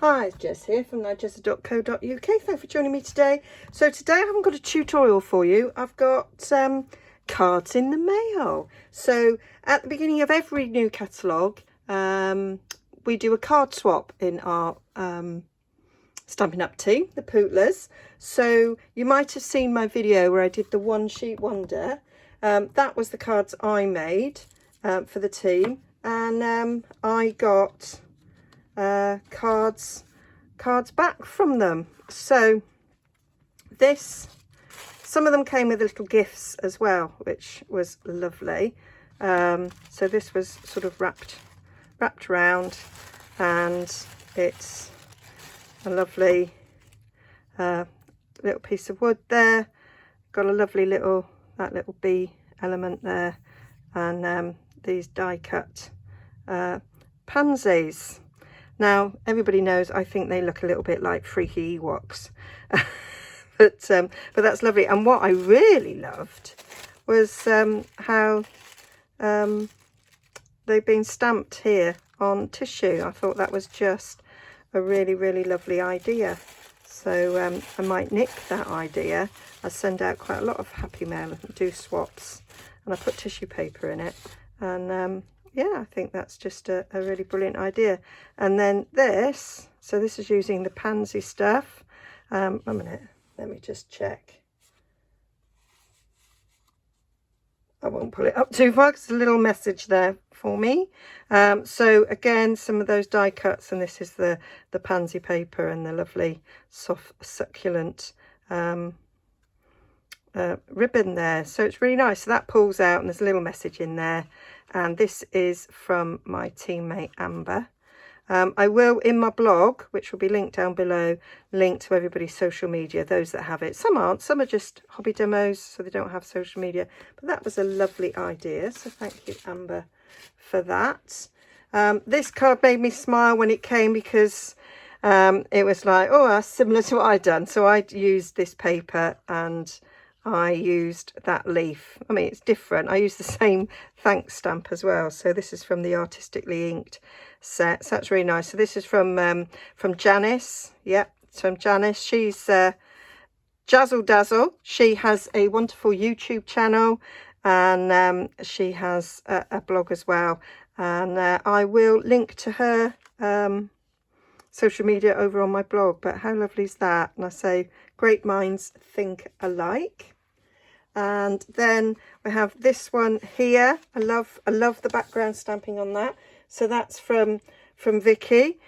Hi, it's Jess here from Nigezza.co.uk. Thanks for joining me today. So today I haven't got a tutorial for you. I've got cards in the mail. So at the beginning of every new catalogue, we do a card swap in our Stampin' Up team, the Pootlers. So you might have seen my video where I did the one sheet wonder. That was the cards I made for the team, and I got cards back from them. So some of them came with little gifts as well, which was lovely. So this was sort of wrapped around, and it's a lovely little piece of wood there. Got a lovely little bee element there, and these die cut pansies. Now everybody knows I think they look a little bit like freaky Ewoks, but that's lovely. And what I really loved was how they've been stamped here on tissue. I thought that was just a really lovely idea. So I might nick that idea. I send out quite a lot of happy mail and do swaps, and I put tissue paper in it, and yeah, I think that's just a really brilliant idea. And then this, so this is using the pansy stuff. A minute, let me just check. I won't pull it up too far because there's a little message there for me. So again, some of those die cuts, and this is the pansy paper and the lovely soft succulent ribbon there. So it's really nice. So that pulls out, and there's a little message in there. And this is from my teammate Amber. I will, in my blog, which will be linked down below, link to everybody's social media, those that have it. Some aren't, some are just hobby demos, so they don't have social media. But that was a lovely idea, so thank you, Amber, for that. This card made me smile when it came, because it was like, oh, that's similar to what I'd done. So I used this paper and I used that leaf. I mean, it's different. I used the same thanks stamp as well. So this is from the Artistically Inked set. So that's really nice. So this is from Janice. Yep, it's from Janice. She's Jazzle Dazzle. She has a wonderful YouTube channel, and she has a blog as well. And I will link to her social media over on my blog. But how lovely is that? And I say, great minds think alike. And then we have this one here. I love the background stamping on that. So that's from Vicky.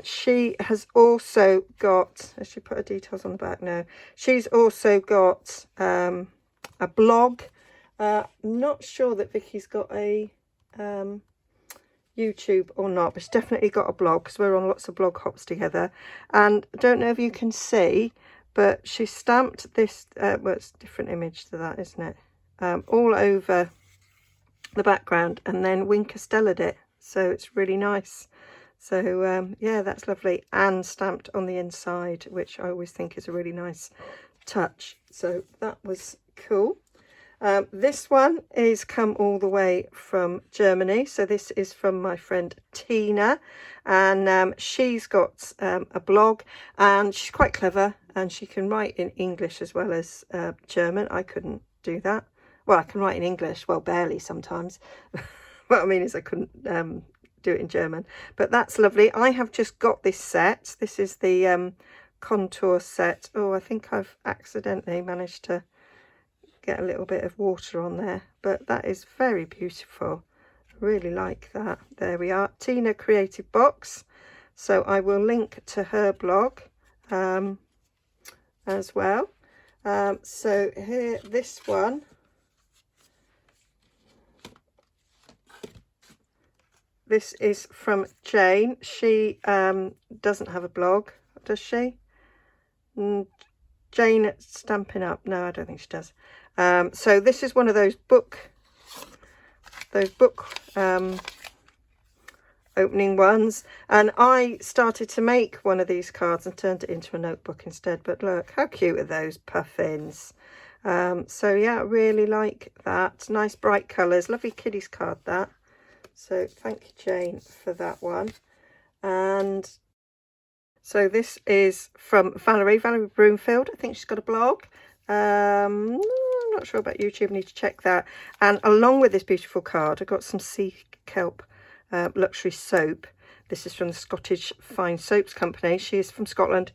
She has also got, has she put her details on the back? No, she's also got a blog. I'm not sure that Vicky's got a YouTube or not, but she's definitely got a blog, because we're on lots of blog hops together. And I don't know if you can see, but she stamped this, well, it's a different image to that, isn't it? All over the background, and then Win Costella'd it. So it's really nice. So yeah, that's lovely. And stamped on the inside, which I always think is a really nice touch. So that was cool. This one is come all the way from Germany. So this is from my friend Tina, and she's got a blog, and she's quite clever, and she can write in English as well as German. I couldn't do that. Well, I can write in English, well, barely sometimes. What I mean is I couldn't do it in German. But that's lovely. I have just got this set. This is the contour set. Oh, I think I've accidentally managed to get a little bit of water on there, but that is very beautiful. I really like that. There we are, Tina Creative Box. So I will link to her blog as well. So here, this one, this is from Jane. She doesn't have a blog, does she? Jane Stampin' Up. No, I don't think she does. So this is one of those book opening ones, and I started to make one of these cards and turned it into a notebook instead. But look, how cute are those puffins? So yeah, I really like that. Nice bright colours, lovely kiddies card that. So thank you, Jane, for that one. And So this is from Valerie Broomfield. I think she's got a blog. I'm not sure about YouTube, I need to check that. And along with this beautiful card, I got some sea kelp luxury soap. This is from the Scottish Fine Soaps Company. She is from Scotland,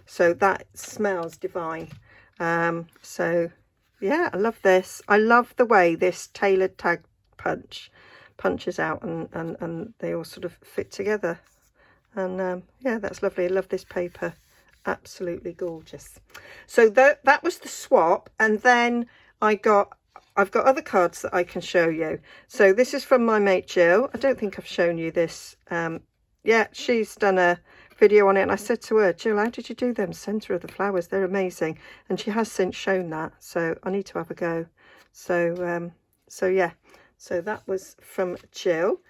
so that smells divine. So yeah, I love this. I love the way this tailored tag punches out, and they all sort of fit together. And yeah, that's lovely. I love this paper, absolutely gorgeous. So that was the swap, and then I've got other cards that I can show you. So this is from my mate Jill. I don't think I've shown you this. Yeah, she's done a video on it, and I said to her, Jill, how did you do them? Centre of the flowers, they're amazing. And she has since shown that, so I need to have a go. So so yeah, so that was from Jill.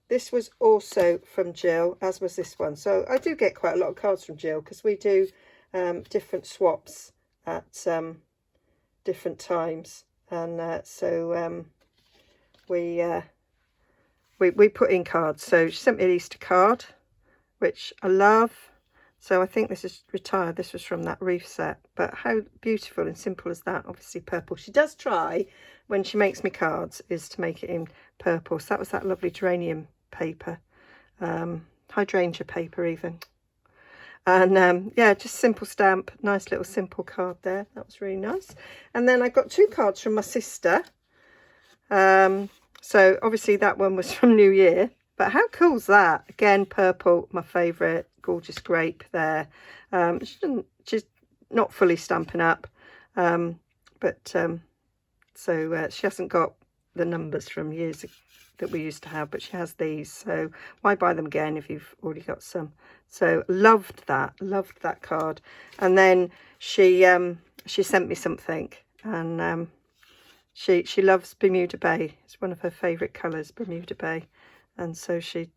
This was also from Jill, as was this one. So I do get quite a lot of cards from Jill, because we do different swaps at different times. And so we put in cards. So she sent me an Easter card, which I love. So I think this is retired. This was from that reef set. But how beautiful and simple is that? Obviously purple. She does try, when she makes me cards, is to make it in purple. So that was that lovely geranium paper, hydrangea paper even. And yeah, just simple stamp, nice little simple card there. That was really nice. And then I got 2 cards from my sister. So obviously that one was from New Year, but how cool's that? Again, purple, my favourite, gorgeous grape there. She's not fully Stampin' Up, but so she hasn't got the numbers from years ago that we used to have, but she has these, so why buy them again if you've already got some? So loved that card. And then she sent me something, and she loves Bermuda Bay. It's one of her favourite colours, Bermuda Bay. And so she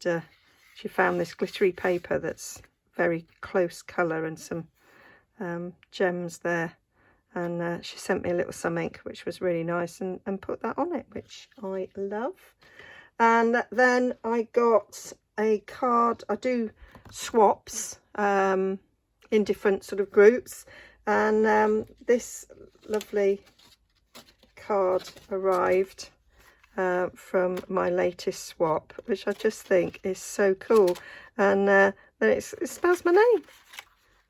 found this glittery paper that's very close colour and some gems there. And she sent me a little something which was really nice, and put that on it, which I love. And then I got a card. I do swaps in different sort of groups, and this lovely card arrived from my latest swap, which I just think is so cool. And then it spells my name,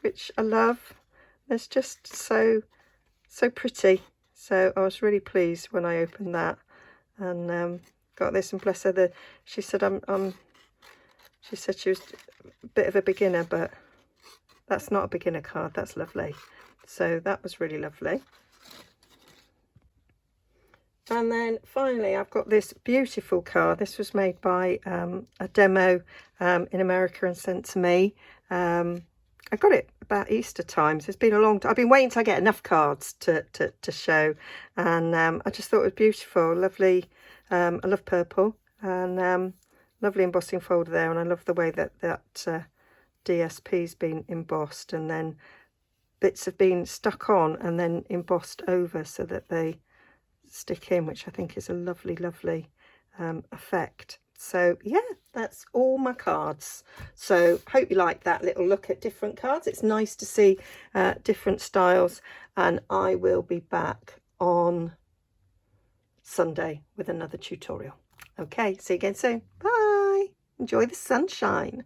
which I love. It's just so pretty. So I was really pleased when I opened that, and got this. And bless her, she said she said she was a bit of a beginner, but that's not a beginner card. That's lovely. So that was really lovely. And then finally, I've got this beautiful card. This was made by a demo in America and sent to me. I got it about Easter times. It's been a long time. I've been waiting till I get enough cards to show, and I just thought it was beautiful, lovely. I love purple, and lovely embossing folder there, and I love the way that DSP's been embossed, and then bits have been stuck on and then embossed over so that they stick in, which I think is a lovely effect. So yeah, that's all my cards. So hope you like that little look at different cards. It's nice to see different styles, and I will be back on Sunday with another tutorial. Okay, see you again soon. Bye. Enjoy the sunshine.